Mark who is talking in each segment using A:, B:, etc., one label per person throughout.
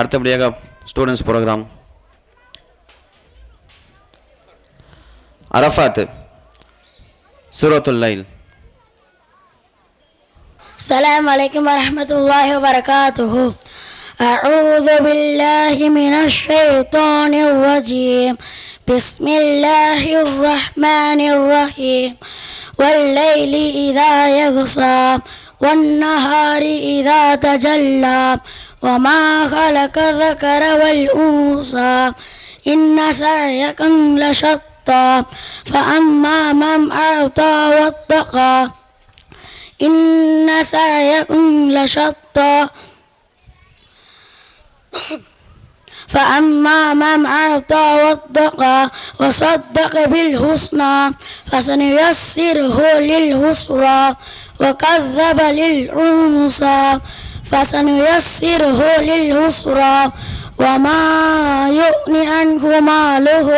A: அடுத்தபடியாக students program Arafat சூரத்துல் லைல்.
B: السلام عليكم ورحمة الله وبركاته. أعوذ بالله من الشيطان الرجيم. بسم الله الرحمن الرحيم. والليل إذا يغشى والنهار إذا تجلى وما خلق الذكر والأنثى إن سعيكم لشتى فأما من أعطى واتقى إن سعيكم لشتى فأما من أعطى واتقى وصدق بالحسنى فسنيسره لليسرى وكذب بالأنثى فسنيسره لليسرى وما يغني عنه ماله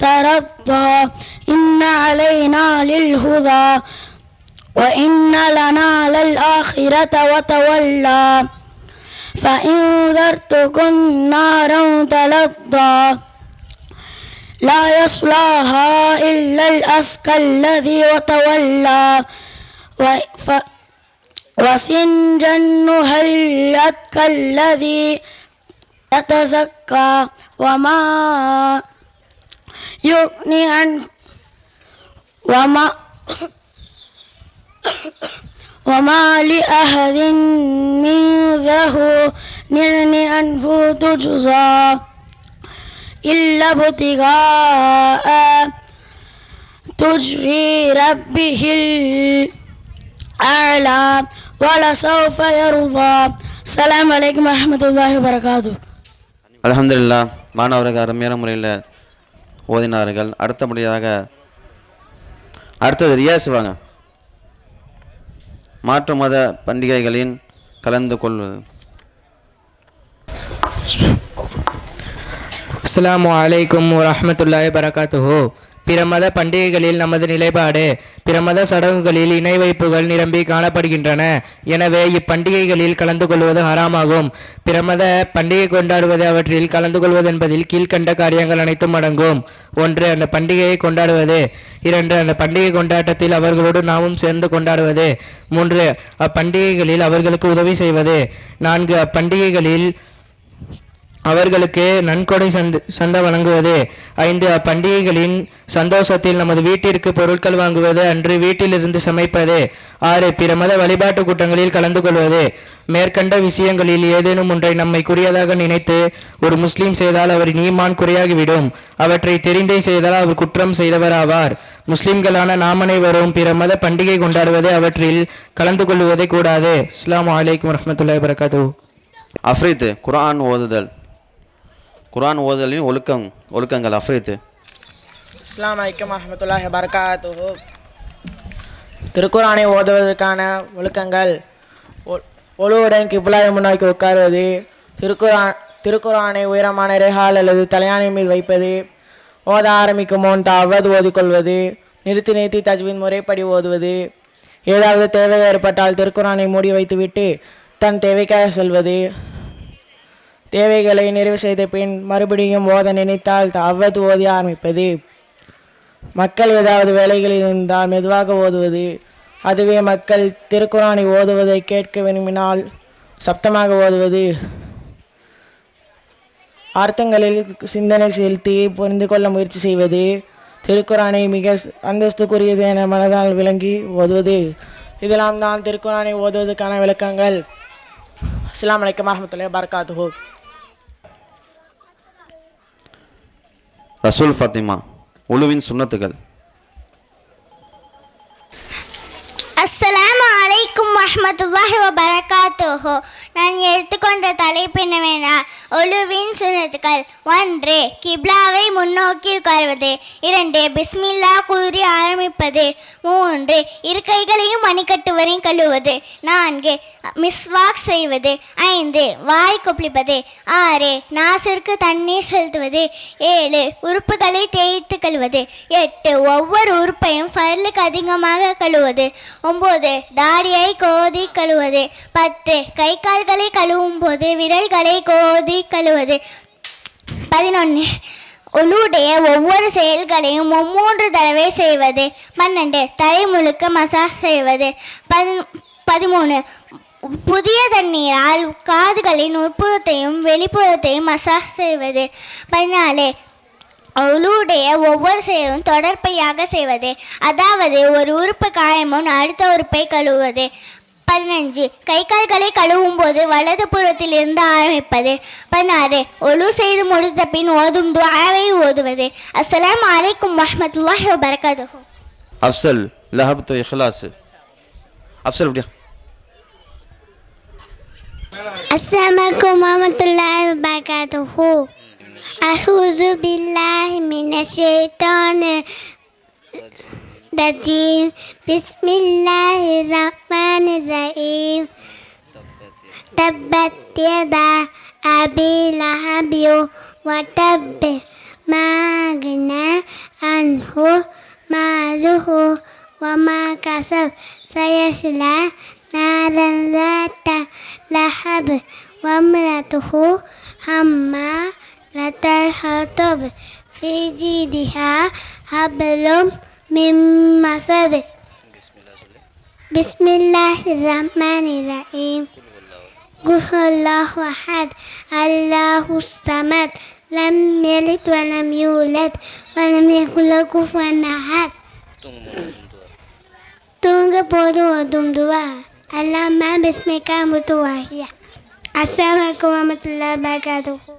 B: تردى إن علينا للهدى وإن لنا للآخرة وتولى فإن ذرتكم نارا تلظى لا يصلاها إلا الأشقى الذي وتولى وسنجنها الأتقى الذي يتزكى وما يغني عنه وما لأحد من ذه نعم عنه تجزى إلا ابتغاء تجري ربه الأعلى ولسوف يرضى. السلام عليكم ورحمة الله وبركاته.
A: அல்ஹம்துலில்லாஹ். மாணவர்கள் அருமையான முறையில் ஓதினார்கள். அடுத்தது ரியாஸ் வாங்க. மாற்று மத பண்டிகைகளின் கலந்து கொள்வது.
C: அஸ்ஸலாமு அலைக்கும் வரஹ்மத்துல்லாஹி வபரகாத்துஹு. பிற மத பண்டிகைகளில் நமது நிலைப்பாடு. பிற மத சடங்குகளில் இணை வைப்புகள் நிரம்பி காணப்படுகின்றன. எனவே இப்பண்டிகைகளில் கலந்து கொள்வது ஹராமாகும். பிற மத பண்டிகை கொண்டாடுவது அவற்றில் கலந்து கொள்வது என்பதில் கீழ்கண்ட காரியங்கள் அனைத்தும் அடங்கும். 1. அந்த பண்டிகையை கொண்டாடுவது. 2. அந்த பண்டிகை கொண்டாட்டத்தில் அவர்களோடு நாமும் சேர்ந்து கொண்டாடுவது. 3. அப்பண்டிகைகளில் அவர்களுக்கு உதவி செய்வது. 4. அப்பண்டிகைகளில் அவர்களுக்கு நன்கொடை சந்த வழங்குவது. 5. அப்பண்டிகைகளின் சந்தோஷத்தில் நமது வீட்டிற்கு பொருட்கள் வாங்குவது, அன்று வீட்டிலிருந்து சமைப்பது. 6. பிற மத வழிபாட்டு கூட்டங்களில் கலந்து கொள்வது. மேற்கண்ட விஷயங்களில் ஏதேனும் ஒன்றை நம்மை குறியதாக நினைத்து ஒரு முஸ்லீம் செய்தால் அவரின் ஈமான் குறையாகிவிடும். அவற்றை தெரிந்தே செய்தால் அவர் குற்றம் செய்தவராவார். முஸ்லிம்களான நாம் அனைவரும் பிற மத பண்டிகை கொண்டாடுவது, அவற்றில் கலந்து கொள்வதே கூடாது. அஸ்ஸலாமு அலைக்கும் வரஹ்மத்துல்லாஹி வபரகாத்துஹு.
A: அஃப்ரீத் குர்ஆன் ஓதுதல். குர்ஆன் ஓதுதலின் ஒழுக்கங்கள். அஃப்ரீத்.
D: அஸ்ஸலாமு அலைக்கும் வரஹ்மத்துல்லாஹி வபரகாத்துஹு. திருக்குர்ஆனை ஓதுவதற்கான ஒழுக்கங்கள். ஒழுவுடன் கிப்லாவை முன்னோக்கி உட்காருவது. திருக்குர்ஆனை உயரமான ரேஹால் அல்லது தலையாணை மீது வைப்பது. ஓத ஆரம்பிக்கும் முன் தஅவது ஓதிக்கொள்வது. நிறுத்தி தஜ்வீத் முறைப்படி ஓதுவது. ஏதாவது தேவை ஏற்பட்டால் திருக்குர்ஆனை மூடி வைத்துவிட்டு தன் தேவைக்காக செல்வது. தேவைகளை நிறைவு செய்த பின் மறுபடியும் ஓத நினைத்தால் தஅவது ஓதி ஆரம்பிப்பது. மக்கள் ஏதாவது வேலைகளில் இருந்தால் மெதுவாக ஓதுவது. அதுவே மக்கள் திருக்குர்ஆனை ஓதுவதை கேட்க விரும்பினால் சப்தமாக ஓதுவது. அர்த்தங்களில் சிந்தனை செலுத்தி புரிந்து கொள்ள முயற்சி செய்வது. திருக்குர்ஆனை மிக அந்தஸ்துக்குரியது என மனதால் விளங்கி ஓதுவது. இதெல்லாம் தான் திருக்குர்ஆனை ஓதுவதற்கான விளக்கங்கள். அஸ்ஸலாமு அலைக்கும் வரஹ்மத்துல்லாஹி வபரகாத்துஹு.
A: ரசூல் ஃபாத்திமா உலுவின் சுன்னத்துகள்.
E: அஸ்ஸலாமு அலைக்கும் வரஹ்மத்துல்லாஹி வபரகாத்துஹு. நான் எடுத்துக்கொண்ட தலைப்பு என்னவென்றால் ஒழுவின் சுன்னத்துகள். சுன்னத்துக்கள். 1. கிப்லாவை முன்னோக்கி உட்காருவது. 2. பிஸ்மில்லா கூறி ஆரம்பிப்பது. 3. இருக்கைகளையும் மணிக்கட்டுவரையும் கழுவுவது. 4. மிஸ்வாக் செய்வது. 5. வாய் கொப்பளிப்பது. 6. நாசிற்கு தண்ணீர் செலுத்துவது. 7. உறுப்புகளை தேய்த்து கழுவுவது. 8. ஒவ்வொரு உறுப்பையும் ஃபர்லுக்கு அதிகமாக கழுவுவது. 9. தாடியை கோதி கழுவுவது. 10. கை கால்களை கழுவும் போது விரல்களை கோதி கழுவுவது. 11. உளுடைய ஒவ்வொரு செயல்களையும் 3 தடவை செய்வது. 12. தலை முழுக்க மசாஜ் செய்வது. 13. புதிய தண்ணீரால் காதுகளின் உட்புறத்தையும் வெளிப்புறத்தையும் மசாஜ் செய்வது. 14. உளுடைய ஒவ்வொரு செயலும் தொடர்பையாக செய்வது, அதாவது ஒரு உறுப்பு காயமுன் அடுத்த உறுப்பை கழுவுவது. 15. கை கால்களை கழுவும் போது வலது புறத்தில் இருந்து ஆரம்பிப்பது. 16. ஒழு செய்து முடித்த பின் ஓதும் துஆவை ஓதுவது. அஸ்ஸலாமு அலைக்கும் வரஹ்மத்துல்லாஹி வபரகாத்துஹு.
A: அஃசல் லஹப் तो இஹ்லாஸ். அஃசல் அப்படியா?
E: அஸ்ஸலாமு அலைக்கும் வரஹ்மத்துல்லாஹி வபரகாத்துஹு. அஊது பில்லாஹி மினஷ் ஷைத்தானிர் ரஜீம். பிஸ்மில்லாஹிர் ரஹ்மானிர் ரஹீம். தப்பத் யதா அபீ லஹபி வ தப் மா அக்னா அன்ஹு மாலுஹு வ மா கஸப் சயஸ்லா நாரன் ذات لهب وامرأته حمالة الحطب في جيدها حبل من مسد. بسم الله الرحمن الرحيم. قل هو الله أحد الله الصمد لم يلد ولم يولد ولم يكن له كفوا أحد. தூங்க போது ஓதும் துவா. அல்லாமா பிஸ்மிகா முத்துவாஹியா. அஸ்ஸலாமு அலைக்கும் வரஹ்மத்துல்லாஹி வபரகாத்துஹு.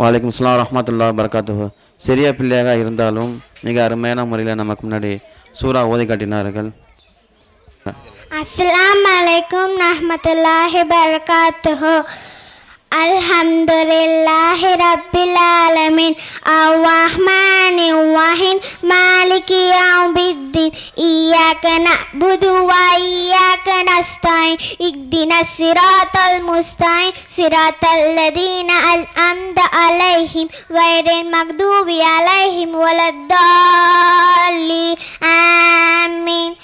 A: வலைக்கம் அஸ்ஸலாம் வரஹ்மத்துல்லாஹி வபரகாத்துஹு. சிறிய பிள்ளையாக இருந்தாலும் மிக அருமையான முறையில் நமக்கு முன்னாடி சூரா ஓதி காட்டினார்கள்.
E: அஸ்ஸலாமு அலைக்கும் வரஹ்மத்துல்லாஹி வபரகாத்துஹு. அல்ஹம்துலில்லாஹி ரப்பில் ஆலமீன் அர்-ரஹ்மானிர் ரஹீம் மாலிகி யௌமிddin இய்யாக நஅ்புது வ இய்யாக நஸ்தஈன் இஹ்தினஸ் ஸிராத்தல் முஸ்தகீம் ஸிராத்தல் லதீன அன்அம்த அலைஹிம் கய்ரில் மக்தூபி அலைஹிம் வலத்தால்லீன் ஆமீன்.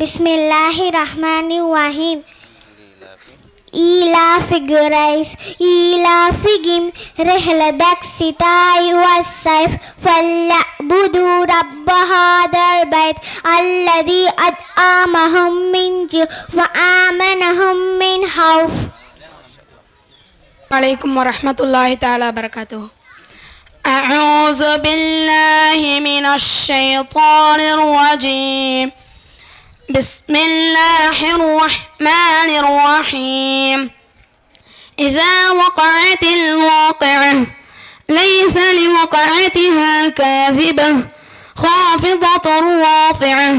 E: பிஸ்மில்லாஹிர் ரஹ்மானிர் ரஹீம். إيلاف قريش إيلافهم رحلة الشتاء والصيف فليعبدوا رب هذا البيت الذي أطعمهم من جوع وآمنهم من خوف.
B: عليكم ورحمة الله تعالى وبركاته. أعوذ بالله من الشيطان الرجيم. بسم الله الرحمن الرحيم. إذا وقعت الواقعة ليس لوقعتها كاذبة خافضة رافعة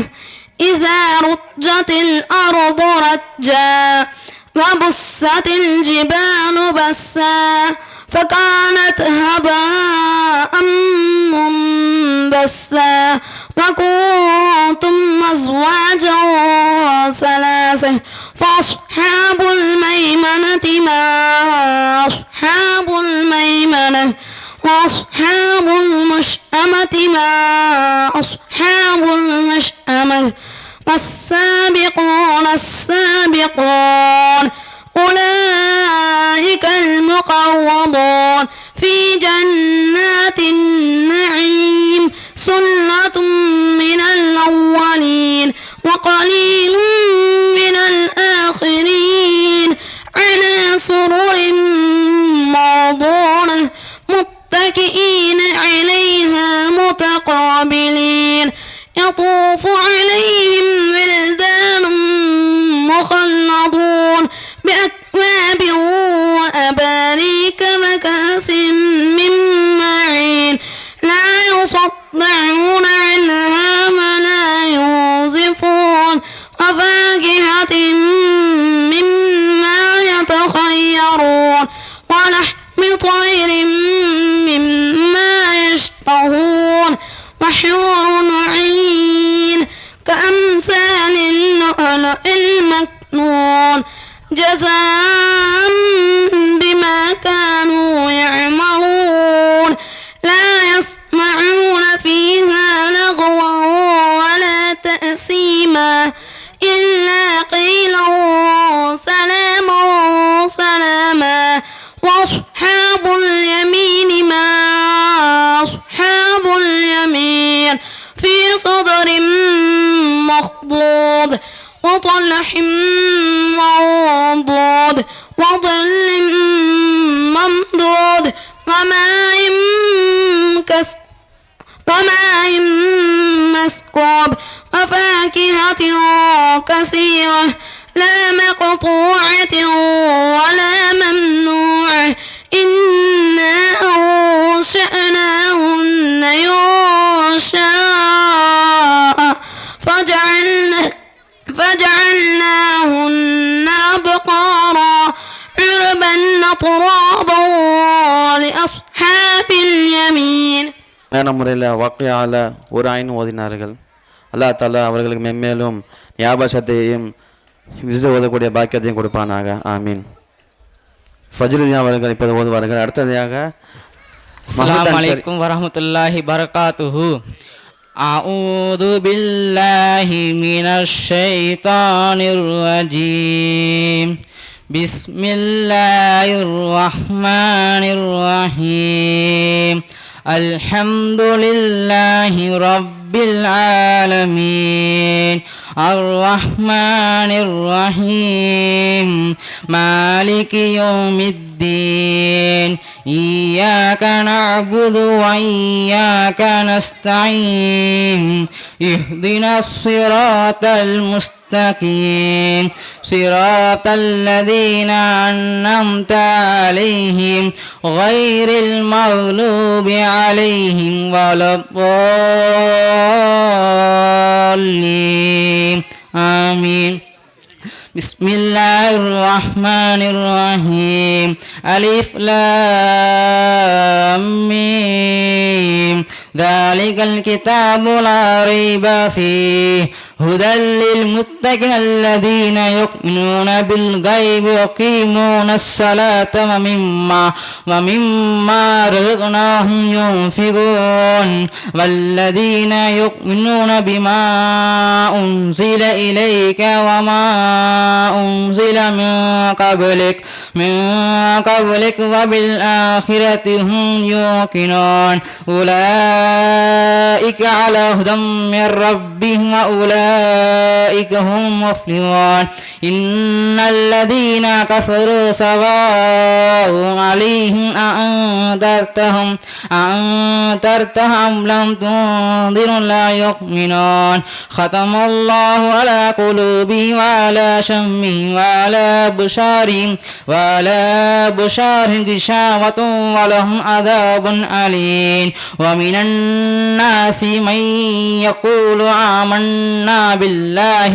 B: إذا رجت الأرض رجا وبست الجبال بسا فكانت هباء منبثا وكنتم أزواجا ثلاثة فأصحاب الميمنة ما أصحاب الميمنة وأصحاب المشأمة ما أصحاب المشأمة والسابقون السابقون أولئك المقربون في جنات النعيم سلة من الأولين وقليل من الآخرين على سرر موضونة متكئين عليها متقابلين يطوف عليهم ولدان مخلدون بأكواب وأباريك وكأس من معين لا يصدعون عنها ولا ينزفون وفاكهة مما يتخيرون ولحم طير جزاء بما كانوا يعملون لا يسمعون فيها لغوا ولا تأثيما إلا قيلا سلاما سلاما وأصحاب اليمين ما أصحاب اليمين في صدر مخضود وطلح منضود وظل ممدود وماء مسكوب وفاكهة كثيرة لا مقطوعة ولا ممنوعة إنا أنشأناهن ينشاء فجعلناهن أبقارا عربا أترابا لأصحاب اليمين.
A: முறையில் வாக்கையால் ஒரு ஆயின் ஓதினார்கள். அல்லாஹ் தாலா அவர்களுக்கு மென்மேலும் ஞாபகத்தையும் விசு ஓதக்கூடிய பாக்கியத்தையும் கொடுப்பானாக. ஆமீன். ஃபஜ்ருதீன் அவர்கள் இப்போது ஓதுவார்கள். அடுத்ததாக
C: அஸ்ஸலாமு அலைக்கும் வரஹ்மத்துல்லாஹி பரகாத்துஹு. அஊது பில்லாஹி மினஷ் ஷைத்தானிர் ரஜீம். பிஸ்மில்லாஹிர் ரஹ்மானிர் ரஹீம். அல்ஹம்துலில்லாஹி ரப்பில் ஆலமீன். அர்ரஹ்மானிர் ரஹீம். மாலிகி யௌமித்தீன். إياك نعبد وإياك نستعين. اهدنا الصراط المستقيم صراط الذين أنعمت عليهم غير المغلوب عليهم ولا الضالين. آمين. بسم الله الرحمن الرحيم. ألف لام ميم. ذلك الكتاب لا ريب فيه هدى للمتقين الذين يؤمنون بالغيب ويقيمون الصلاة ومما رزقناهم ينفقون والذين يؤمنون بما أنزل إليك وما أنزل من قبلك وبالآخرة هم يوقنون أولئك على هدى من ربهم وأولئك هم مفلحون. إن الذين كفروا سواء عليهم أأنذرتهم لم تنذرهم لا يؤمنون. ختم الله على قلوبهم وعلى سمعهم وعلى أبصارهم غشاوة ولهم عذاب أليم. ومن الناس من يقول آمنا بالله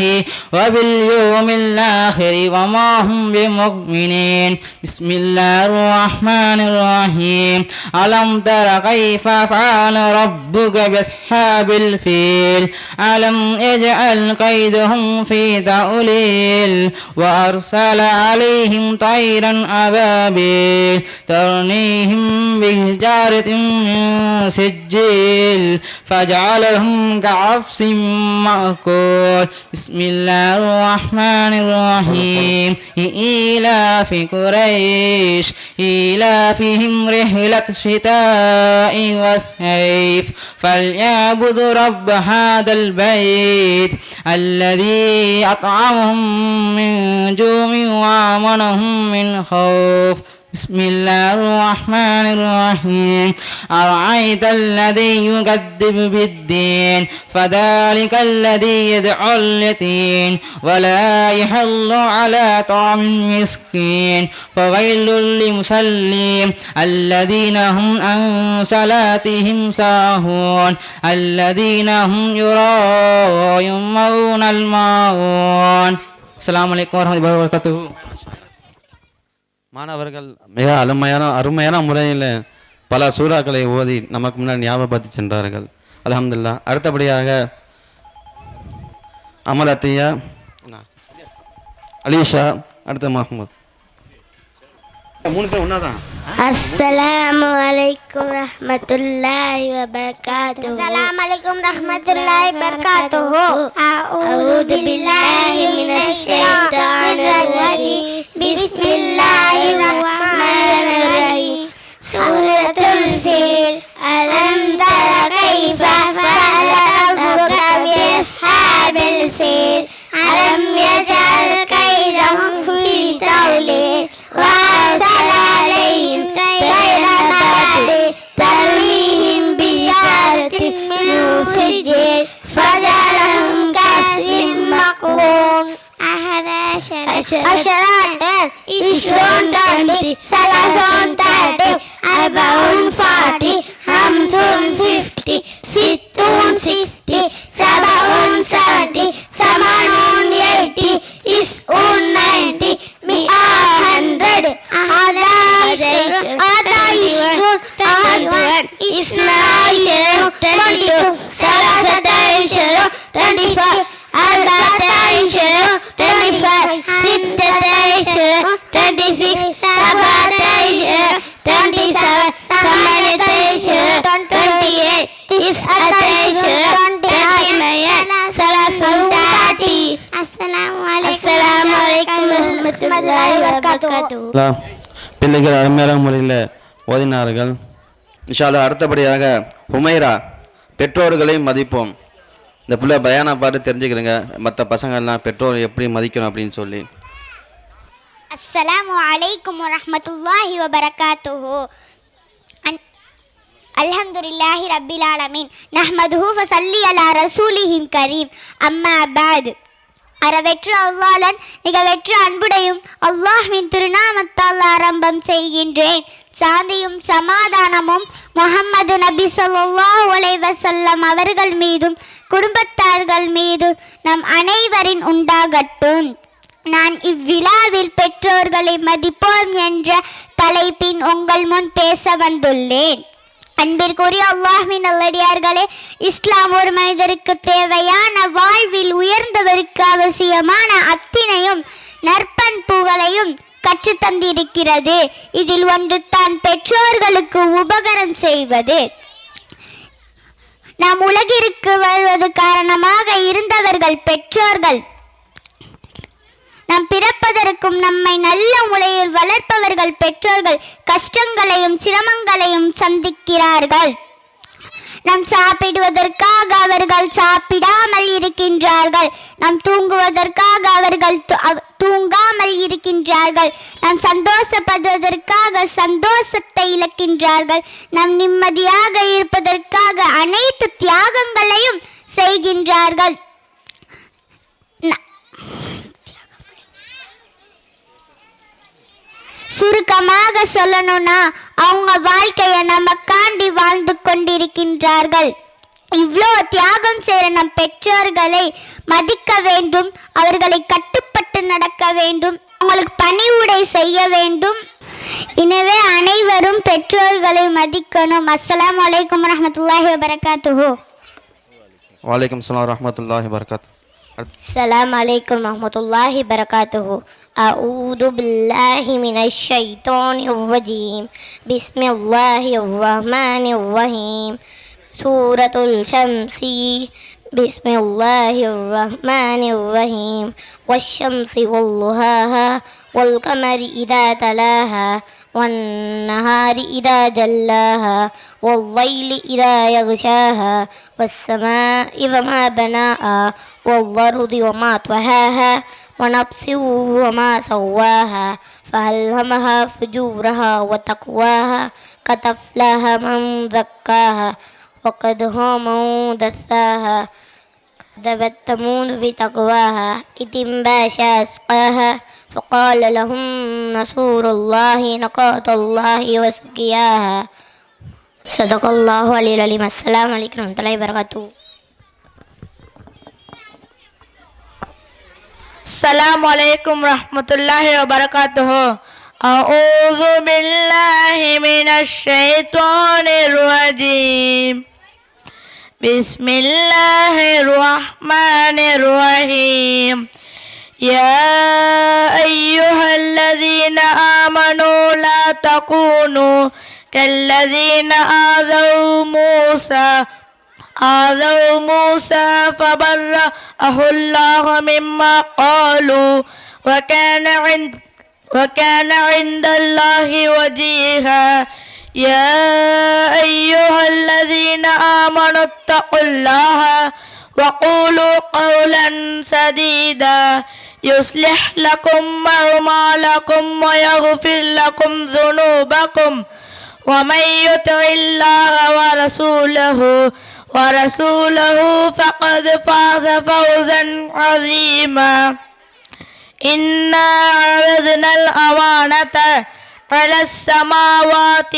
C: وباليوم الآخر وما هم بمؤمنين. بسم الله الرحمن الرحيم. ألم تر كيف فعل ربك بأصحاب الفيل ألم يجعل كيدهم في تضليل وأرسل عليهم طيرا أبابيل ترميهم بحجارة من سجيل فجعلهم كعصف مأكول. بسم الله الرحمن الرحيم. إيلاف قريش إيلافهم رحلة الشتاء والصيف فليعبدوا رب هذا البيت الذي أطعمهم من جوع وآمنهم من خوف. بسم الله الرحمن الرحيم. أرأيت الذي يكذب بالدين فذلك الذي يدعو اليتيم ولا يحل على طعام المسكين فويل للمصلين الذين هم عن صلاتهم ساهون الذين هم يراءون الماعون. السلام عليكم ورحمة الله وبركاته.
A: மாணவர்கள் மிக அருமையான முறையில் பல சூறாக்களை ஓதி நமக்கு முன்னாடி ஞாபகப்படுத்தி சென்றார்கள். அல்ஹம்துலில்லாஹ். அடுத்தபடியாக அமல் அத்தியா, அலீஷா, அடுத்த முகமது. 3 பேர் ஒன்றா தான்.
B: அஸ்ஸலாமு அலைக்கும் ரஹ்மத்துல்லாஹி வ பரகாத்துஹு.
E: அஸ்ஸலாமு அலைக்கும் ரஹ்மத்துல்லாஹி வபரகாத்துஹு.
B: அஊது பில்லாஹி மினஷ் ஷைத்தானிர் ரஜீம். பிஸ்மில்லாஹிர் ரஹ்மானிர் ரஹீம். சூரத்துல் ஃபீல். அலம் தர கைஃப ஃபஅல ரப்புக பிஅஸ்ஹாபில் ஃபீல். அலம் யஜஅல் கைதஹும் ஃபீ தவ்லீல். وأرسل عليهم طيرا أبابيل ترميهم بحجارة من سجيل فجعلهم كعصف مأكول. 11 20 30 30 40 40 50 60 60 70 80 90 90 100
A: பிள்ளைகள் அருமையான முறையில் ஓதினார்கள். இன்ஷா அல்லாஹ். அடுத்தபடியாக ஹுமைரா, பெற்றோர்களை மதிப்போம். இந்த பிள்ளை பயானா பாட்டு தெரிஞ்சுக்கிறேங்க, மற்ற பசங்கள்லாம் பெற்றோர் எப்படி மதிக்கணும் அப்படின்னு சொல்லி.
E: அஸ்ஸலாமு அலைக்கும் வரஹ்மத்துல்லாஹி வபரகாத்துஹு. அல்ஹம்துலில்லாஹி ரப்பில் ஆலமீன். நஹ்மதுஹு ஃபஸல்லி அலா ரசூலிஹில் கரீம். அம்மா பாத். அறவெற்ற அல்லாஹ்லன் நிகவெற்ற அன்புடையும் அல்லாஹ்வின் திருநாமத்தால் ஆரம்பம் செய்கின்றேன். சாந்தியும் சமாதானமும் முஹம்மது நபி ஸல்லல்லாஹு அலைஹி வஸல்லம் அவர்கள் மீதும் குடும்பத்தார்கள் மீது நம் அனைவரின் உண்டாகட்டும். நான் இவ்விழாவில் பெற்றோர்களை மதிப்போம் என்ற தலைப்பின் உங்கள் முன் பேச வந்துள்ளேன். அன்பிற்குரிய அல்லாஹ்வின் நல்லடியார்களே, இஸ்லாம் ஒரு மனிதருக்கு தேவையான வாழ்வில் உயர்ந்தவருக்கு அவசியமான அத்தனையும் நற்பண்புகளையும் கற்றுத்தந்திருக்கிறது. இதில் ஒன்று தான் பெற்றோர்களுக்கு உபகாரம் செய்வது. நாம் உலகிற்கு வருவது காரணமாக இருந்தவர்கள் பெற்றோர்கள். நாம் பிறப்பதற்கும் நம்மை நல்ல முறையில் வளர்ப்பவர்கள் பெற்றோர்கள். கஷ்டங்களையும் சிரமங்களையும் சந்திக்கிறார்கள். நாம் சாப்பிடுவதற்காக அவர்கள் சாப்பிடாமல் இருக்கின்றார்கள். நாம் தூங்குவதற்காக அவர்கள் தூங்காமல் இருக்கின்றார்கள். நாம் சந்தோஷப்படுவதற்காக சந்தோஷத்தை இழக்கின்றார்கள். நாம் நிம்மதியாக இருப்பதற்காக அனைத்து தியாகங்களையும் செய்கின்றார்கள். சுருக்கமாக சொல்லணும்னா அவங்க வாழ்க்கையை நமக்காண்டி வாழ்ந்து கொண்டிருக்கின்றார்கள். இவ்வளோ தியாகம் செய்கிற நம் பெற்றோர்களை மதிக்க வேண்டும். அவர்களை கட்டுப்பட்டு நடக்க வேண்டும். அவங்களுக்கு பணிவுடை செய்ய வேண்டும். எனவே அனைவரும் பெற்றோர்களை மதிக்கணும். அஸ்ஸலாமு அலைக்கும் வரஹ்மத்துல்லாஹி வபரகாத்துஹு.
A: வலைக்கம் ஸலாம் வரஹ்மத்துல்லாஹி வபரகாத்துஹு.
E: السلام عليكم ورحمة الله وبركاته. أعوذ بالله من الشيطان الرجيم. بسم الله الرحمن الرحيم. سورة الشمس. بسم الله الرحمن الرحيم. والشمس والضحاها والقمر إذا تلاها والنهار إذا جلاها والليل إذا يغشاها والسماء وما بناها والأرض وما طحاها ونفس وما سواها فألهمها فجورها وتقواها قد أفلح من زكاها وقد خاب من دساها كذبت ثمود بتقواها إذ انبعث أشقاها فقال لهم رسول الله ناقة الله وسقياها. صدق الله العلي العظيم. السلام عليكم ورحمة الله وبركاته.
D: السلام عليكم ورحمة الله وبركاته. أعوذ بالله من الشيطان الرجيم. بسم الله الرحمن الرحيم.
B: يا أيها الذين آمنوا لا تكونوا كالذين آذوا موسى فبرأه الله مما قالوا وكان عند الله وجيها يا أيها الذين آمنوا اتقوا الله وقولوا قولا سديدا يصلح لكم أعمالكم ويغفر لكم ذنوبكم ومن يطع الله ورسوله فقد فاز فوزا عظيما إنا عرضنا الأمانة على السماوات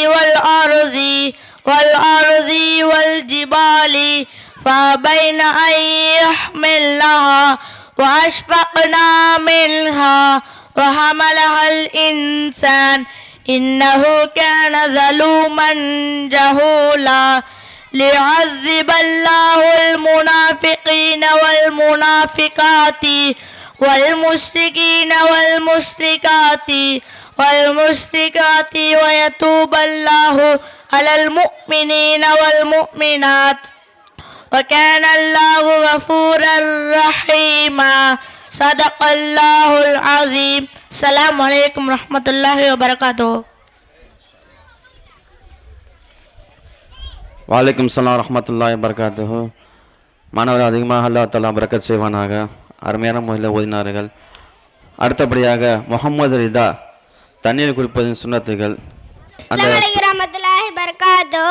B: والأرض والجبال فأبين أن يحملنها وأشفقنا منها وحملها الإنسان إنه كان ظلوما جهولا ليعذب الله المنافقين والمنافقات والمشركين والمشركات ويتوب الله على المؤمنين والمؤمنات وكان الله غفورا رحيما صدق الله العظيم السلام عليكم ورحمة الله وبركاته
A: வலைக்கம் ஸலாம் வரஹ்மத்துல்லாஹி வபரகாத்துஹு. மாணவர்கள் அதிகமாக அல்லாஹ் தஆலா பரக்கத் செய்வானாக. அருமையான முறையில் ஓதினார்கள். அடுத்தபடியாக முகமது ரிதா தண்ணீர் குடிப்பதின் சுன்னத்துகள்.
E: அஸ்ஸலாமு அலைக்கும் வரஹ்மத்துல்லாஹி வபரகாத்து.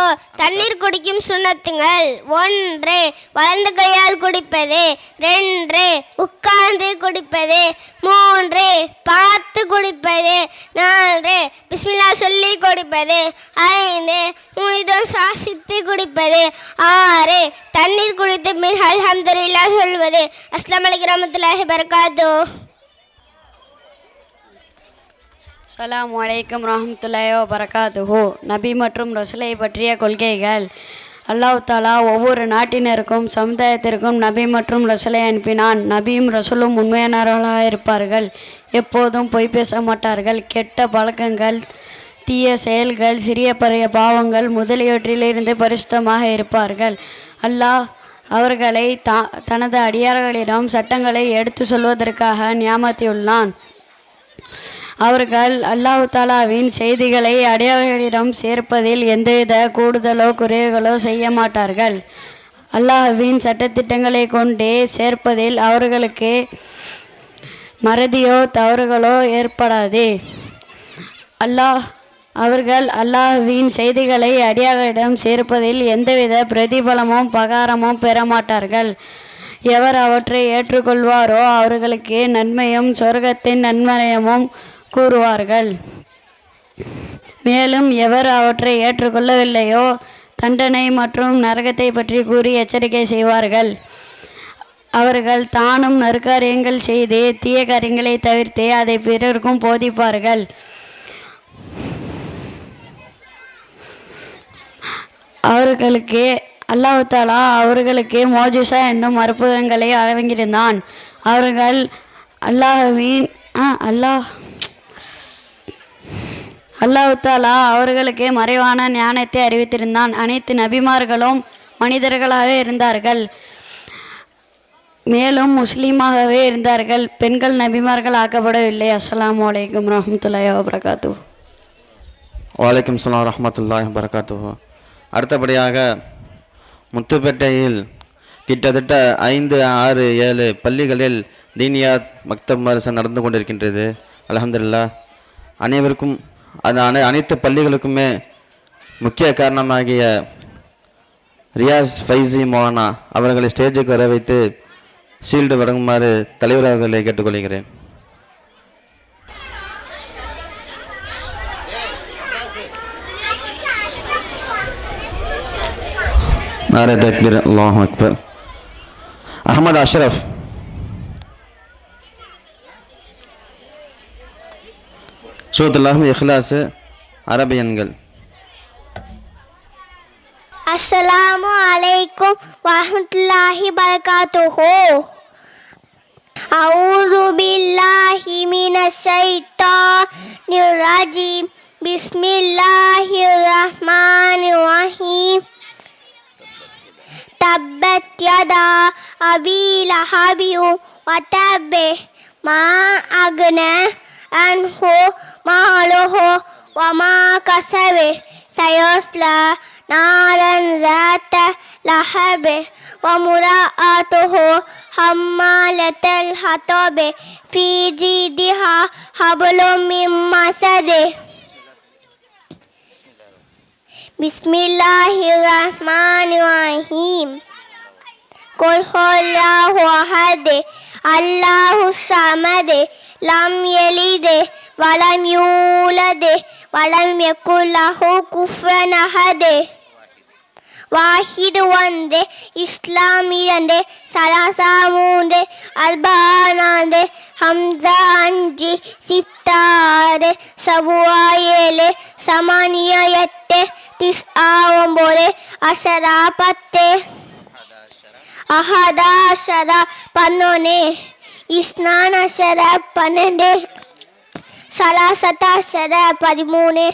E: தண்ணீர் குடிக்கும் சுன்னத்துங்கள்: 1. வலது கையால் குடிப்பது. 2. உட்கார்ந்து குடிப்பது. 3. பார்த்து குடிப்பது. 4. பிஸ்மில்லா சொல்லி குடிப்பது. 5. முழுதும் சுவாசித்து குடிப்பது. 6. தண்ணீர் குடித்த பின் அல்ஹம்துலில்லாஹ் சொல்வது. அஸ்ஸலாமு அலைக்கும் வரஹ்மத்துல்லாஹி வபரகாத்து.
F: அஸ்ஸலாமு அலைக்கும் வரஹ்மத்துல்லாஹி வபரகாத்துஹு. நபி மற்றும் ரசூலை பற்றிய கொள்கைகள். அல்லாஹ் தஆலா ஒவ்வொரு நாட்டினருக்கும் சமுதாயத்திற்கும் நபி மற்றும் ரசூலை அனுப்பினான். நபியும் ரசூலும் உண்மையானவர்களாக இருப்பார்கள். எப்போதும் பொய் பேச மாட்டார்கள். கெட்ட பழக்கங்கள், தீய செயல்கள், சிறிய பெரிய பாவங்கள் முதலியவற்றிலிருந்து பரிசுத்தமாக இருப்பார்கள். அல்லாஹ் அவர்களை தனது அடியார்களிடம் சட்டங்களை எடுத்து சொல்வதற்காக நியமித்துள்ளான். அவர்கள் அல்லாஹ் தஆலாவின் செய்திகளை அடியார்களிடம் சேர்ப்பதில் எந்தவித கூடுதலோ குறைகளோ செய்ய மாட்டார்கள். அல்லாஹ்வின் சட்டத்திட்டங்களை கொண்டே சேர்ப்பதில் அவர்களுக்கு மறதியோ தவறுகளோ ஏற்படாது. அவர்கள் அல்லாஹ்வின் செய்திகளை அடியார்களிடம் சேர்ப்பதில் எந்தவித பிரதிபலமும் பகாரமும் பெற மாட்டார்கள். எவர் அவற்றை ஏற்றுக்கொள்வாரோ அவர்களுக்கு நன்மையும் சொர்க்கத்தின் நன்மயமும் கூறுவார்கள். மேலும் எவர் அவற்றை ஏற்றுக்கொள்ளவில்லையோ தண்டனை மற்றும் நரகத்தை பற்றி கூறி எச்சரிக்கை செய்வார்கள். அவர்கள் தானும் நற்காரியங்கள் செய்து தீய காரியங்களை தவிர்த்து அதை பிறருக்கும் போதிப்பார்கள். அவர்களுக்கு அல்லாஹ் தஆலா அவர்களுக்கு மோஜிசா என்னும் அற்புதங்களை வழங்கியிருந்தான். அவர்கள் அல்லாஹ் தஆலா அவர்களுக்கு மறைவான ஞானத்தை அறிவித்திருந்தான். அனைத்து நபிமார்களும் மனிதர்களாகவே இருந்தார்கள், மேலும் முஸ்லீமாகவே இருந்தார்கள். பெண்கள் நபிமார்கள் ஆக்கப்படவில்லை. அஸ்ஸலாமு அலைக்கும் வரஹ்மத்துல்லாஹி வபரகாத்துஹு.
A: வலைக்கம் ஸலாம் வரஹ்மத்துல்லாஹி வபரகாத்துஹு. அடுத்தபடியாக முத்துப்பேட்டையில் கிட்டத்தட்ட 5, 6, 7 பள்ளிகளில் தீனியாத் மக்தப் மதரசா நடந்து கொண்டிருக்கின்றது. அல்ஹம்துலில்லாஹ். அனைவருக்கும் அனைத்து பள்ளிகளுக்குமே முக்கிய காரணமாகிய ரியாஸ் ஃபைசி மோனா அவர்களை ஸ்டேஜுக்கு வர வைத்து ஷீல்டு வழங்குமாறு தலைவர் அவர்களை கேட்டுக்கொள்கிறேன். நாரே தக்பீர், அல்லாஹு அக்பர். அஹமது அஷ்ரஃப். சூரத்துல் இஹ்லாஸ் அரபியன்கள்.
E: அஸ்ஸலாமு அலைக்கும் வரஹ்மத்துல்லாஹி வபரகாத்துஹு. அஊது பில்லாஹி மினஷ் ஷைத்தானிர் ரஜீம். பிஸ்மில்லாஹிர் ரஹ்மானிர் ரஹீம். தப்பத் யதா அபீ லஹபின் வதப் மா அக்னா அன்ஹு மாலுஹு வமா கஸப் சயஸ்லா நாரன் ذات لهب وامرأته حمالة الحطب في جيدها حبل من مسد. بسم الله الرحمن الرحيم. قل هو الله أحد الله الصمد لم يلد ولم يولد ولم يكن له كفوا أحد. வாஹிது ஒன்று, இஸ்லாம் இரண்டு, சலாசா மூன்று, அல்பா நான்கு, ஹம்சா அஞ்சு, சித்தா ஆறு, சபுவா ஏழு, சமானியா எட்டு, திஸ்ஆ ஒம்பது, அஷரா பத்து, அஹதா அஷரா 11, இஸ்னான் அஷரா 12, சலாசத்தா அஷரா 13,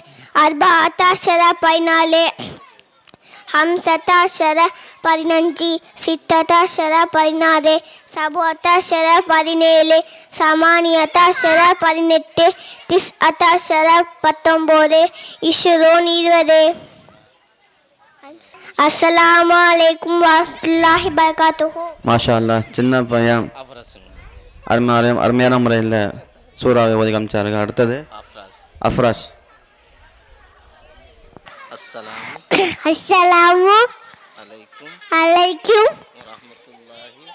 E: அர்பாத்தா அஷரா 14, ஹம்சத்தாஷர 15, சித்தத்தாஷர 16, சபுவத்தாஷர 17, சமானியத்தாஷர 18, திஸ்அத்தாஷர 19, இஷ்ரூன் 20. அஸ்ஸலாமு அலைக்கும் வரஹ்மத்துல்லாஹி வபரகாத்துஹு.
A: மாஷா அல்லாஹ். சின்ன பையன் அருமையான முறையில் சூறாவை ஓதி காமிச்சார்கள். அடுத்தது அஃப்ராஸ்.
E: அஸ்ஸலாமு அலைக்கும்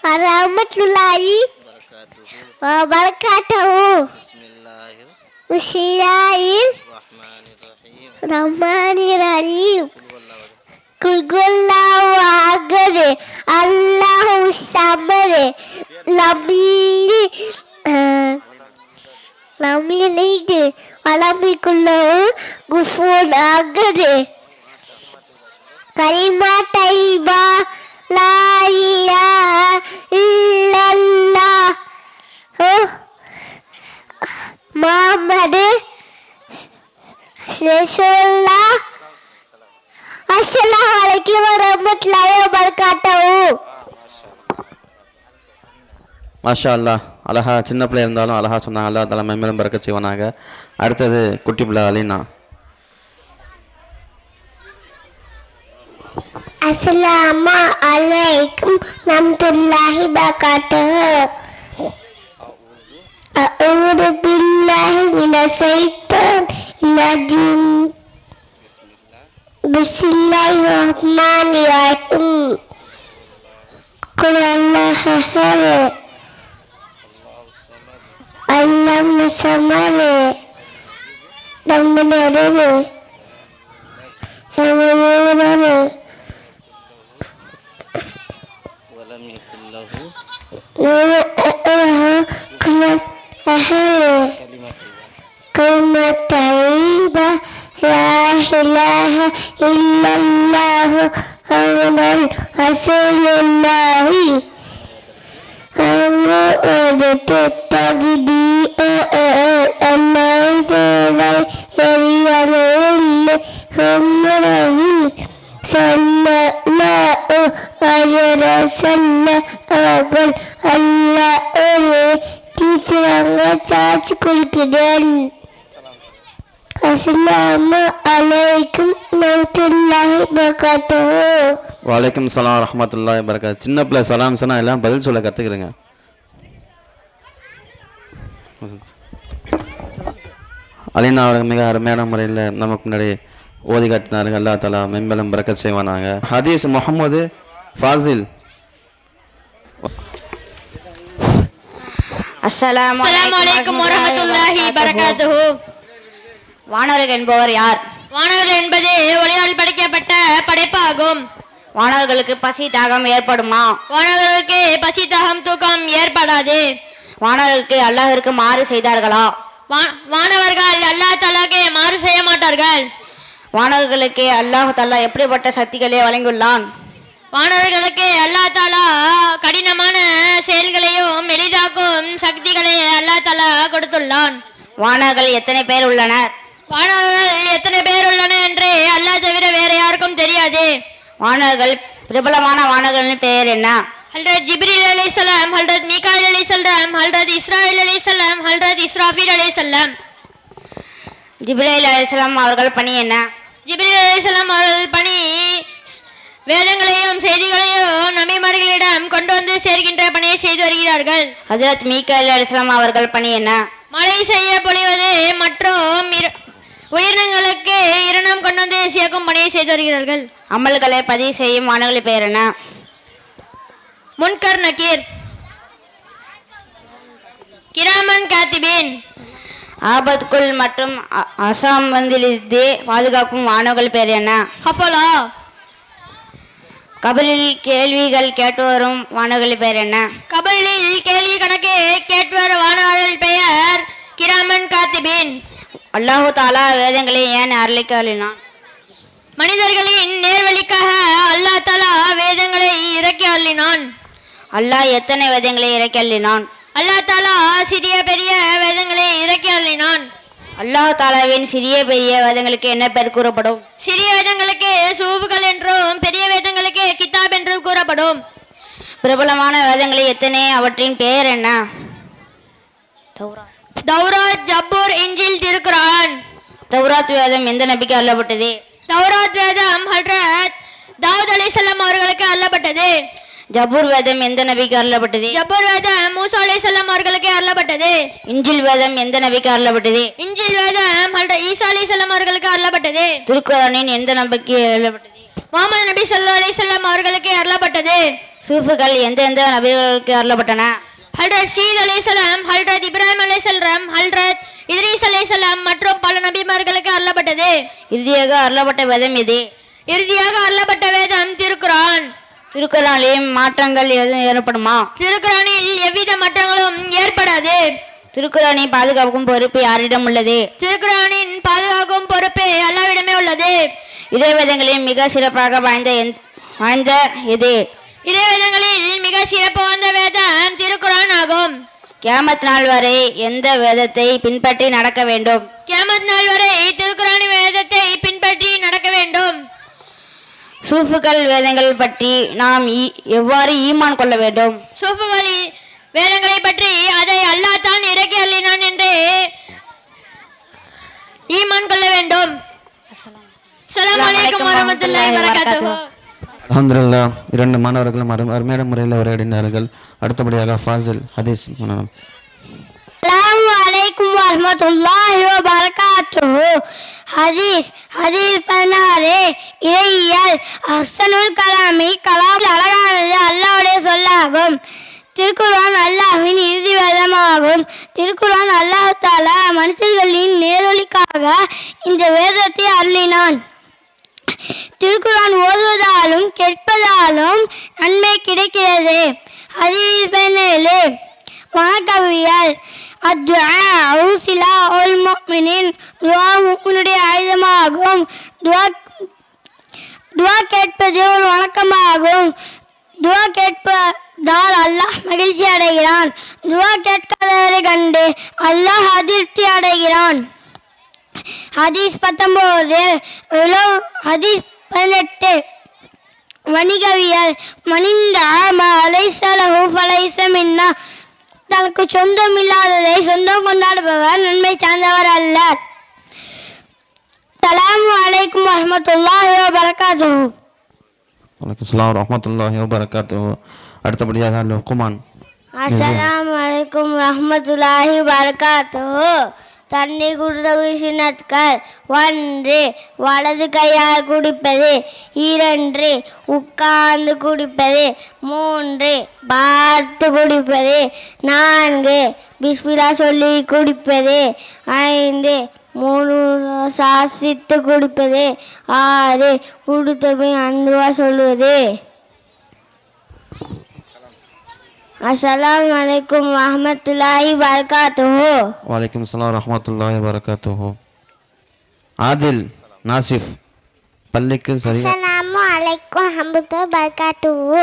E: வரஹ்மத்துல்லாஹி வபரகாத்துஹு. பிஸ்மில்லாஹிர் ரஹ்மானிர் ரஹீம். குல் ஹுவல்லாஹு அஹத் அல்லாஹு ஸமத் லம் யலித் வலம் யகுல் லஹு குஃபுவன் அஹத். கலிமா தைபா லா இலாஹா இல்லல்லாஹ் முஹம்மது ரசூலுல்லாஹ். அஸ்ஸலாமு அலைக்கும் வரஹ்மத்துல்லாஹி வபரகாத்துஹு.
A: மாஷா அல்லாஹ். அழகா சின்ன பிள்ளை இருந்தாலும் அழகா சொன்னாங்க. அல்லா தஆலா மென்மேலும் பரக்கத் செய்வானாக. அடுத்தது குட்டி பிள்ளை அலீனா.
E: அஸ்ஸலாமு அலைக்கும் வரஹ்மத்துல்லாஹி வபரகாத்துஹு. அஊது பில்லாஹி மினஷ் ஷைத்தானிர் ரஜீம். பிஸ்மில்லாஹிர் ரஹ்மானிர் ரஹீம். குல் ஹுவல்லாஹு அஹத் அல்லாஹு ஸமத் லம் யலித் வலம் யூலத் ولم يكن له كفوا أحد. كلمة طيبة لا إله إلا الله محمد رسول الله. அஸ்ஸலாமு அலைக்கும் வரஹ்மத்துல்லாஹி வபரகாத்துஹு.
A: வலைக்கம் சலாம் ரஹ்மத்துல்லாஹி வபரகாத்துஹு. சின்ன பிள்ளை சலாம் சொன்னா எல்லாம் பதில் சொல்ல கற்றுக்குறேங்க. அலீனா அவர்கள் மிக அருமையான முறையில் நமக்கு முன்னாடி ஓதி காட்டினார்கள். அல்லா தஆலா மென்மேலும் பரக்கத் செய்வானாங்க. ஹதீஸ் முஹம்மது ஃபாசில்.
G: அஸ்ஸலாமு அலைக்கும் வரஹ்மத்துல்லாஹி வபரகாத்துஹு. வானவர்கள் என்பவர் யார்? வானவர்கள் என்பது ஒளியால் படைக்கப்பட்ட படைப்பாகும். வானவர்களுக்கு பசி தாகம் ஏற்படுமா? வானவர்களுக்கு பசி தாகம் தூக்கம் ஏற்படாது. வானவர்களுக்கு அல்லாஹ்விற்கு மாறு செய்தார்களா? வானவர்கள் அல்லாஹ் தஆலாக்கு மாறு செய்ய மாட்டார்கள். வானவர்களுக்கு அல்லாஹ் தஆலா எப்படிப்பட்ட சக்திகளை வழங்கியுள்ளான்? வானவர்களுக்கு அல்லாஹ் தாலா கடினமான செயல்களையும் எளிதாக்கும் சக்திகளை அல்லாஹ் தாலா கொடுத்துள்ளான்.
H: வானர்கள் எத்தனை பேர் உள்ளனர்?
G: வானவர்கள் எத்தனை பேர் உள்ளன என்று அல்லாஹ் தவிர வேற யாருக்கும் தெரியாது.
H: வானர்கள் பிரபலமான வானர்களின் பெயர் என்ன?
G: ஹல்ரத் ஜிப்ரீல் அலைஹிஸ்ஸலாம், ஹல்ரத் மீகாயில் அலைஹிஸ்ஸலாம், ஹல்ரத் இஸ்ராயில் அலைஹிஸ்ஸலாம், ஹல்ரத் இஸ்ராஃபீல் அலைஹிஸ்ஸலாம்.
H: ஜிப்ரீல் அலைஹிஸ்ஸலாம் அவர்கள் பணி என்ன?
G: ஜிப்ரீல் அலைஹிஸ்ஸலாம் அவர்கள் பணி வேதங்களையும் செய்திகளையும் நபிமார்களிடம் கொண்டு வந்து சேர்க்கின்ற பணியை செய்து வருகிறார்கள்.
H: ஹஜ்ரத் மீகாயில் அலைஹிஸ்ஸலாம் அவர்கள் பணி என்ன?
G: மழை செய்ய பொழிவது மற்றும் உயிரினங்களுக்கு இரணம் கொண்டு வந்து சேர்க்கும் பணியை செய்து வருகிறார்கள்.
H: அமல்களை பதிவு செய்யும் வானர்களின் பெயர் என்ன?
G: முன்கர் நக்கீர், கிராமன் காத்திபீன்.
H: ஆபத்துக்குள் மற்றும் அசாமந்திலிருந்து பாதுகாக்கும் வானர்கள் பெயர் என்ன?
G: ஹஃபலா.
H: கபரில் கேள்விகள் கேட்டு வரும் வானர்களின் பெயர் என்ன?
G: கபரில் கேள்வி கணக்கு கேட்வர் வானவர்கள் பெயர் கிராமன் காத்திபீன்.
H: அல்லாஹு தாலா வேதங்களை ஏன் அருளினான்?
G: மனிதர்களின் நேர்வழிக்காக அல்லாஹ் தாலா வேதங்களை இறக்கி அருளினான்.
H: அல்லாஹ் எத்தனை வேதங்களை இறக்கி அருளினான்?
G: அல்லாஹ் தாலா சிறிய பெரிய வேதங்களை இறக்கி அருளினான்.
H: அல்லாஹ் தாலாவின் சிறிய பெரிய வேதங்களுக்கு என்ன பெயர் கூறப்படும்?
G: சிறிய வேதங்களுக்கு சூபுகள் என்றும் பெரிய வேதங்களுக்கு கிதாப் என்றும் கூறப்படும்.
H: பிரபலமான வேதங்களை எத்தனை, அவற்றின் பெயர் என்ன?
G: தௌராத், ஜப்பூர், இஞ்சில், திருக்குரான்.
H: தௌராத் வேதம் எந்த நபிக்கு அருளப்பட்டது?
G: தௌராத் வேதம் ஹல்ரத் தாவூத் அலைஹிஸ்ஸலாம் அவர்களுக்கு அருளப்பட்டது.
H: ஜபூர் வேதம் எந்த நபிக்கு அருளப்பட்டது?
G: ஜப்பூர் வேதம் மூசா அலைஹிஸ்ஸலாம் அவர்களுக்கு அருளப்பட்டது.
H: இஞ்சில் வேதம் எந்த நபிக்கு அருளப்பட்டது?
G: இஞ்சில் வேதம் ஹல்ரத் ஈசா அலைஹிஸ்ஸலாம் அவர்களுக்கு அருளப்பட்டது.
H: திருக்குரானின் எந்த நபிக்கு அருளப்பட்டது?
G: முஹம்மது நபி ஸல்லல்லாஹு அலைஹி வஸல்லம் அவர்களுக்கு அருளப்பட்டது.
H: சூஃபுகள் எந்தெந்த நபிகளுக்கு அருளப்பட்டன?
G: ஹல்ரத் ஷீத் அலைஹிஸ்ஸலாம், ஹல்ரத் இப்ராஹிம் அலைஹிஸ்ஸலாம், ஹல்ரத் இத்ரீஸ் அலைஹிஸ்ஸலாம் மற்றும் பல நபிமார்களுக்கு அருளப்பட்டது.
H: இறுதியாக அருளப்பட்ட வேதம் எது?
G: இறுதியாக அருளப்பட்ட வேதம் திருக்குரான்.
H: திருக்குரானில் மாற்றங்கள் எதுவும் ஏற்படுமா?
G: திருக்குரானில் எவ்வித மாற்றங்களும் ஏற்படாது.
H: திருக்குரானை பாதுகாக்கும் பொறுப்பு யாரிடம் உள்ளது?
G: திருக்குரானின் பாதுகாக்கும் பொறுப்பு அல்லாஹ்விடமே உள்ளது.
H: இதே வேதங்களில் மிக சிறப்பாக வாய்ந்த எது?
G: இதே வேதங்களில் மிக சிறப்பு வாய்ந்த வேதம் திருக்குரான் ஆகும்.
H: கியாமத் நாள் வரை எந்த வேதத்தை பின்பற்றி நடக்க வேண்டும்?
G: கியாமத் நாள் வரை திருக்குரான் வேதத்தை பின்பற்றி நடக்க வேண்டும்.
H: சூஃபுகள் வேதங்கள் பற்றி நாம் எவ்வாறு ஈமான் கொள்ள வேண்டும்?
G: சூஃபுகள் வேதங்களை பற்றி அதை அல்லாஹ் தான் இறக்கி அருளினான் என்று ஈமான் கொள்ள வேண்டும். அஸ்ஸலாமு அலைக்கும் வரஹ்மத்துல்லாஹி வபரகாத்துஹு.
A: அல்ஹம்துலில்லாஹ், இரண்டு மாணவர்களும் அருமையான முறையில் உரையாடினார்கள். அடுத்தபடியாக ஃபாசில் ஹதீஸ் மனம்.
E: அஸ்ஸலாமு அலைக்கும் வரஹ்மத்துல்லாஹி வபரகாத்துஹு. ஹதீஸ் 16 இறையியல். அஹ்சனுல் கலாமி, கலாம் அழகானது அல்லாஹ்வுடைய சொல்லாகும். திருக்குர்ஆன் அல்லாஹ்வின் இறுதி வேதமாகும். திருக்குர்ஆன் அல்லாஹ் தஆலா மனுஷர்களின் நேரொலிக்காக இந்த வேதத்தை அருளினான். திருக்குர்ஆன் ஓதுவதாலும் கேட்பதாலும் நன்மை கிடைக்கிறது. ஹதீஸ் 17 மனக்கவியல். அத்ஆஉ சிலாஉல் முஃமினின், துஆ முஃமினுடைய ஆயுதமாகும். துஆ கேட்பது ஒரு வணக்கமாகும். துஆ கேட்பதால் அல்லாஹ் மகிழ்ச்சி அடைகிறான். துஆ கேட்காதவரை கண்டு அல்லாஹ் அதிருப்தி அடைகிறான். ஹதீஸ் 19 ஹதீஸ் 18 வணிகவியல். மனிந்த அலைசலஹு ஃபலைஸ மின்னா, தனக்கு சொந்தம் இல்லாததை சொந்தம் கொண்டாடுபவர் நன்மை சார்ந்தவர் அல்ல. அஸ்ஸலாமு அலைக்கும் வரஹ்மத்துல்லாஹி வபரகாத்துஹு.
A: வலைக்கும் ஸலாம் வரஹ்மத்துல்லாஹி வபரகாத்துஹு. அடுத்தபடியாக லுக்மான்.
E: அஸ்ஸலாமு அலைக்கும் வரஹ்மத்துல்லாஹி வபரகாத்துஹு. தண்ணீர் குடிப்பது சின்னத்கள். 1 வலது கையால் குடிப்பது. 2 உட்கார்ந்து குடிப்பது. 3 பார்த்து குடிப்பது. 4 பிஸ்மில்லா சொல்லி குடிப்பது. 5 3 சாசித்து குடிப்பது. 6 குடித்த பின் அன்றுவா சொல்லுவது. அஸ்ஸலாமு அலைக்கும் வரஹ்மத்துல்லாஹி வபரகாத்துஹு.
A: வலைக்கும் ஸலாம் வரஹ்மத்துல்லாஹி வபரகாத்துஹு. ஆதில் நாசிஃப், பள்ளிக்கு சரியாக.
E: அஸ்ஸலாமு அலைக்கும் ஹம்துல்லாஹி பரகாத்துஹு.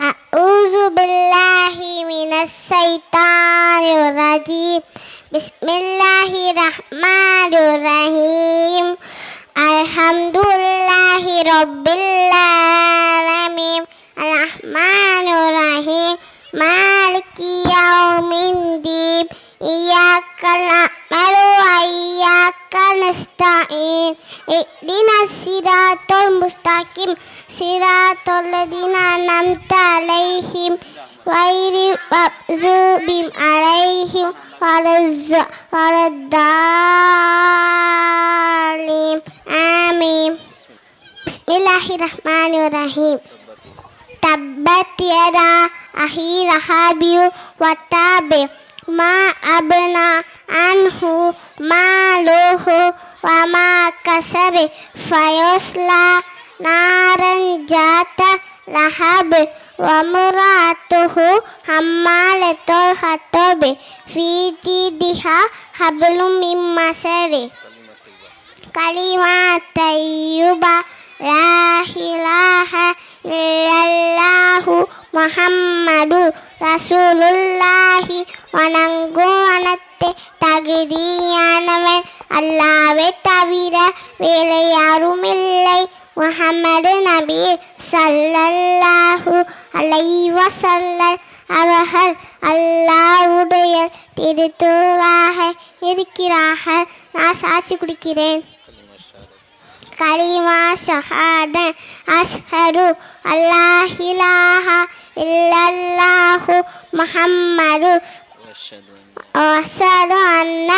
E: அஊஸு பில்லாஹி மினஷ் ஷைத்தானிர் ரஜீம். பிஸ்மில்லாஹிர் ரஹ்மானிர் ரஹீம். அல்ஹம்துலில்லாஹி ரப்பில் ஆலமீன். அர்ரஹ்மானிர் ரஹீம். மாலிகி யௌமிddin. இய்யாக நஅ்புது வ இய்யாக நஸ்தஈன். இஹ்தினஸ் ஸிராத்தல் முஸ்தகீம். ஸிராத்தல் லதீன அன்அம்த அலைஹிம் غيرil மக்ஸூபி அலைஹிம் வலத்தாலின். ஆமீன். பிஸ்மில்லாஹிர்ரஹ்மானிர்ரஹீம். தப்பத் யதா அஹி லஹபி வதப் மா அப்னா அன்ஹு மாலுஹு வமா கஸப ஃபயஸ்லா நாரன் ஜாத லஹப் வம்ராத்துஹு ஹம்மாலத்துல் ஹத்தப் ஃபீ ஜீதிஹா ஹப்லும் மின் மஸர். கலிமாத் தய்யிபா லா இலாஹா இல்லல்லாஹு முஹம்மது ரசூலுல்லாஹி. வணங்கும் வனத்தை தகுதியானவன் அல்லாஹ்வை தவிர வேறு யாரும் இல்லை. முஹம்மது நபி ஸல்லல்லாஹு அலைஹி வஸல்லம் அவர்கள் அல்லாஹ்வுடைய திருத்தூதராக இருக்கிறார்கள். நான் சாட்சி குடிக்கிறேன். கலிமா ஷஹாத அஷ்ஹது அல்லா இலாஹா இல்லல்லாஹு முஹம்மது வஅஷ்ஹது அன்ன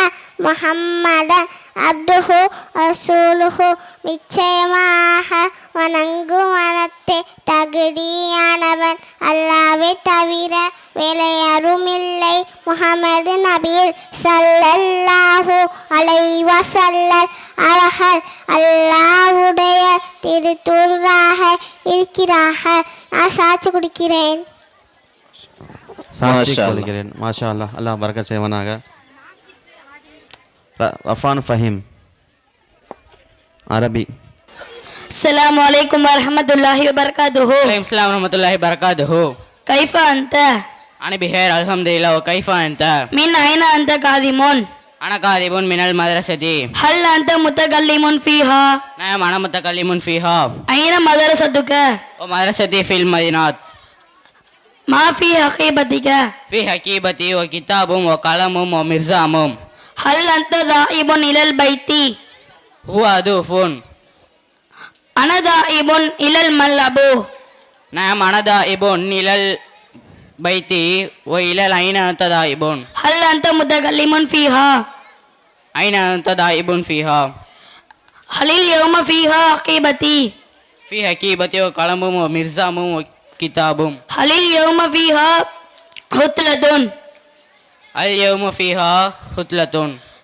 E: முஹம்மதன் அப்துஹு ரசூலுஹு. நிச்சயமாக வணங்கும் வனத்தை தகுதியானவன் அல்லாஹ்வை தவிர வேறு யாரும் இல்லை. முஹம்மது நபி ஸல்லல்லாஹு அலைஹி வஸல்லம் அவர்கள் அல்லாஹ்வுடைய திருத்தூதராக இருக்கிறார்கள். நான் சாட்சி குடிக்கிறேன்.
A: சாட்சி கொள்கிறேன். மாஷா அல்லாஹ். அல்லாஹ் பரக்கத் செய்வானாக. ரஃபான் ஃபஹீம் அரபி.
B: السلام عليكم ورحمة الله وبركاته.
C: وعليكم السلام ورحمة الله وبركاته.
B: كيف أنت؟
C: أنا بخير الحمد لله. وكيف أنت؟
B: من أين أنت قادم؟
C: أنا قادم من المدرسة.
B: هل أنت متكلم فيها؟
C: نعم أنا متكلم فيها.
B: أين مدرستك؟
C: ومدرستي في المدينة.
B: ما في حقيبتك؟
C: في حقيبتي وكتاب وقلم ومرزام.
B: هل أنت ذاهب إلى البيت؟
C: هو أدوف.
B: أنا ذاهب إلى الملعب.
C: نعم أنا ذاهب إلى البيت. وإلى أين أنت ذاهب؟
B: هل أنت متكلم فيها؟
C: أين أنت ذاهب فيها؟
B: هل اليوم فيها حقيبتي؟
C: في حقيبتي وقلم ومرزام وكتاب.
B: هل اليوم فيها هتلة؟
C: اليوم فيها هتلة.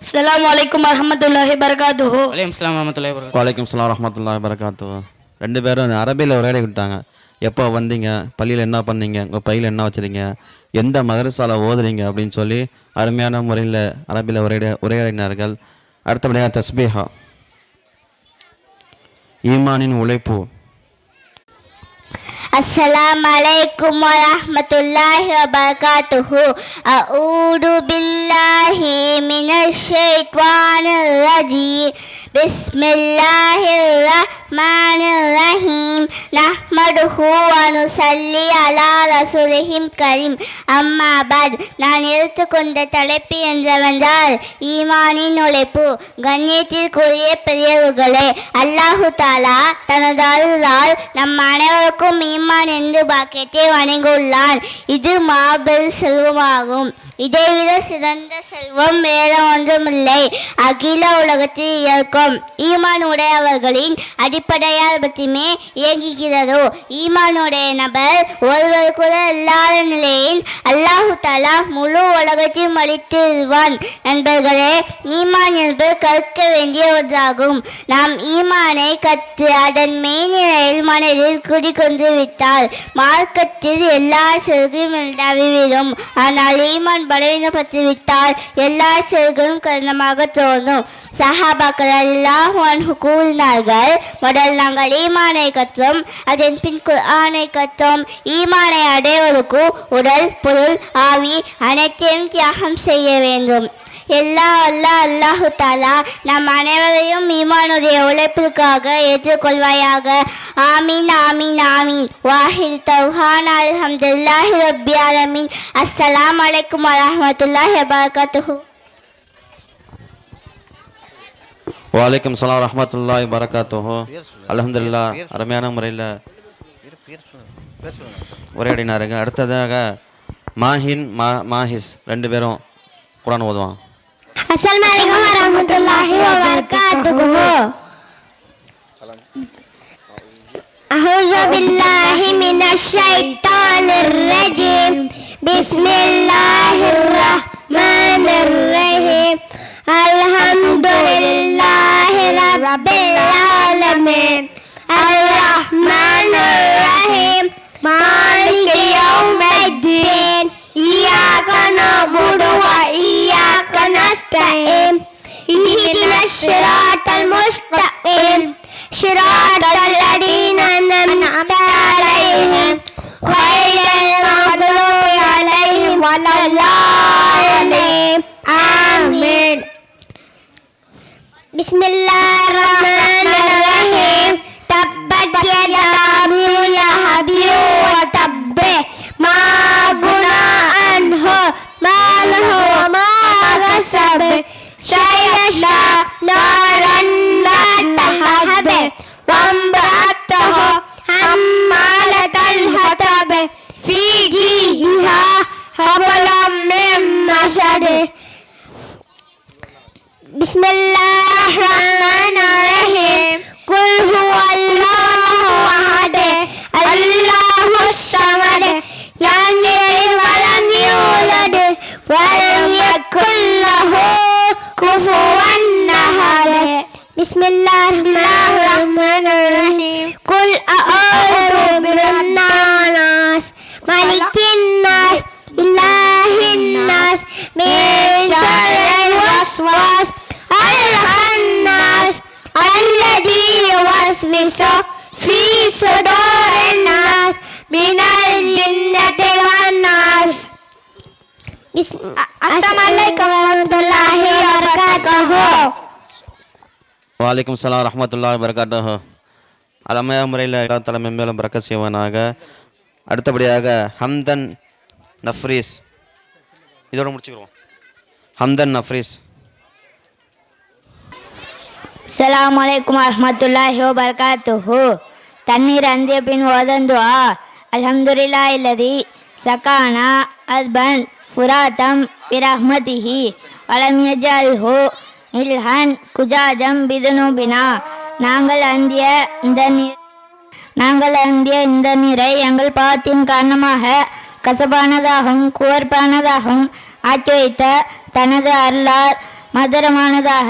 B: السلام عليكم ورحمة الله وبركاته.
C: وعليكم السلام ورحمة الله وبركاته.
A: வலைக்கம் ஸலாம் ரஹ்மத்துல்லாஹி வபரகாத்துஹு. ரெண்டு பேரும் அரபியில் உரையாடி விட்டாங்க. எப்போ வந்தீங்க, பள்ளியில் என்ன பண்ணீங்க, உங்கள் பையில் என்ன வச்சுருங்க, எந்த மதரசாவில் ஓதுறீங்க அப்படின்னு சொல்லி அருமையான முறையில் அரபியில் உரையாடினார்கள். அடுத்தபடியாக தஸ்பீஹா. ஈமானின் உழைப்பு.
E: அஸ்ஸலாமு அலைக்கும் வரஹ்மத்துல்லாஹி வபரகாத்துஹு. அஊது பில்லாஹி மினஷ் ஷைத்வானிர் ரஜீம். பிஸ்மில்லாஹிர் ரஹ்மானிர் ரஹீம். நஹ்மதுஹு வ நுஸல்லி அலா ரசூலிஹில் கரீம். அம்மா பத். நான் எடுத்துக்கொண்ட தலைப்பு என்னவென்றால் ஈமானின் உழைப்பு. கண்ணியத்திற்குரிய பெரியவர்களே, அல்லாஹு தாலா தனது அருளால் நம் அனைவருக்கும் ஈமான் என்று பாக்கியத்தை வழங்கியுள்ளான். இது மாபெரும் செல்வமாகும். இதைவிட சிறந்த செல்வம் வேறு ஒன்றுமில்லை. அகில உலகத்தில் இருக்கும் ஈமான் உடையவர்களின் அடிப்படையால் மட்டுமே இயங்குகிறதோ ஈமானுடைய நபர் ஒருவர் கூட இல்லாத நிலையில் அல்லாஹு தாலா முழு உலகத்தையும் அளித்திருவான். நண்பர்களே, ஈமான் என்பது கற்க வேண்டிய ஒன்றாகும். நாம் ஈமானை கற்று அதன் மெய்நிலையில் மனதில் குடிக்கொண்டு விட்டால் மார்க்கத்தில் எல்லா செயல்களும் நவிவிடும். ஆனால் ஈமான் பலவீனப்பட்டு விட்டால் எல்லா செயல்களும் கடினமாக தோன்றும். சஹாபாக்கள் அல்லாஹ் அன்ஹு கூறினார்கள், முதல் நாங்கள் ஈமானை கற்றோம், அதன் பின் குர்ஆனை கற்றோம். ஈமானை அடைவதற்கு உடல், பொருள், ஆவி அனைத்தையும் தியாகம் செய்ய வேண்டும். அல்லாஹு தாலா நம் அனைவரையும் ஈமானுடைய உழைப்பிற்காக ஏற்றுக்கொள்வாயாக. ஆமீன் ஆமீன் ஆமீன். வாஹித் தௌஹான் அல்ஹம்துலில்லாஹி ரப்பில் ஆலமீன். அஸ்ஸலாமு அலைக்கும் வரஹ்மத்துல்லாஹி வபரகாத்துஹு.
A: வலைக்கம் சலாம் ரஹ்மத்துல்லாஹி வரகாத்துஹு. அல்ஹம்துலில்லாஹ் அருமையான முறையில் உரையாடினாருங்க. அடுத்ததாக மாஹின் மாஹிஸ் ரெண்டு பேரும் குர்ஆன் ஓதுவான்.
E: அஸ்ஸலாமு அலைக்கும் வரஹ்மத்துல்லாஹி வபரகாத்துஹு. அஊது பில்லாஹி மினஷ் ஷைத்தானிர் ரஜீம். பிஸ்மில்லாஹிர் ரஹ்மானிர் ரஹீம். அல்ஹம்துலில்லாஹி ரப்பில் ஆலமீன். அர்ரஹ்மானிர் ரஹீம். மாலிகி யௌமிddin. இய்யாக நஅபுது வ இய்யாக நஸ்தஈன். இஹ்தினஸ் ஸிராத்தல் முஸ்தகீம். ஸிராத்தல் லதீன அன்அம்த அலைஹிம் غير المغضوب عليهم ولا الضالين. آمين. بسم الله الرحمن الرحيم. تبت يدا أبي لهب وتب ما أغنى عنه ماله وما كسب سيصلى نارا ذات لهب وامرأته حمالة الحطب في جيدها حبل من مسد. بسم الله الرحمن الرحيم. قل هو الله أحد الله الصمد لم يلد ولم يولد ولم يكن له كفوا أحد. بسم الله الرحمن الرحيم. قل أعوذ برب الناس ملك الناس إله الناس من شر الوسواس الخناس الذي يوسوس في صدور الناس من الجنة والناس. السلام عليكم ورحمة الله وبركاته.
A: வலைக்கம் சலாம் ரஹ்மத்துல்லாஹி வரகாத்துஹு. அருமையான முறையில் எல்லா தலைமை மேலும் பரக்கத் செய்வானாக. அடுத்தபடியாக ஹம்தன் நஃப்ரீஸ், இதோட முடிச்சுக்கிறோம். ஹம்தன் நஃப்ரீஸ்.
H: அஸ்ஸலாமு அலைக்கும் வரஹ்மத்துல்லாஹி வபரகாத்துஹு. தண்ணீர் அந்திய பின் ஓதன் துஆ. அல்ஹம்துலில்லாஹி அல்லதி சகானா அஸ்பன் ஃபுராத்தம் பிரஹ்மதிஹி வலம் யஜல்ஹு இல்ஹன் குஜாஜம் பிதுனுபினா. நாங்கள் அந்திய இந்த நீரை எங்கள் பாவத்தின் காரணமாக கசப்பானதாகவும் குவர்ப்பானதாகவும் ஆக்கி வைத்த தனது அருளால் மதுரமானதாக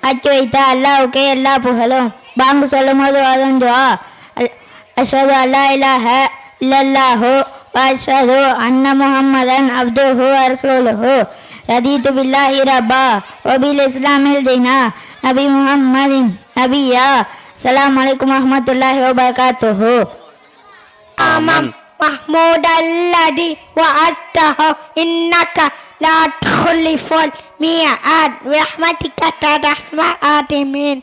H: ஆக்கி வைத்த அல்லாஹ்வுக்கே எல்லா புகழும். பாங்கு சொல்லும் போது ஓதும் துஆ. அஷ்ஹது அல்லா இலாஹ இல்லல்லாஹு வ அஷ்ஹது அன்ன முஹம்மதன் அப்துஹு வ ரசூலுஹு. ரதீது பில்லாஹி ரப்பா வ பில் இஸ்லாமில் தீனா நபி முஹம்மதின் நபியா. அஸ்ஸலாமு அலைக்கும் வரஹ்மத்துல்லாஹி வபரகாத்துஹு.
E: ஆமம் محمود الذي وعدته إنك لا تخلف الميعاد برحمتك ترحم آمين.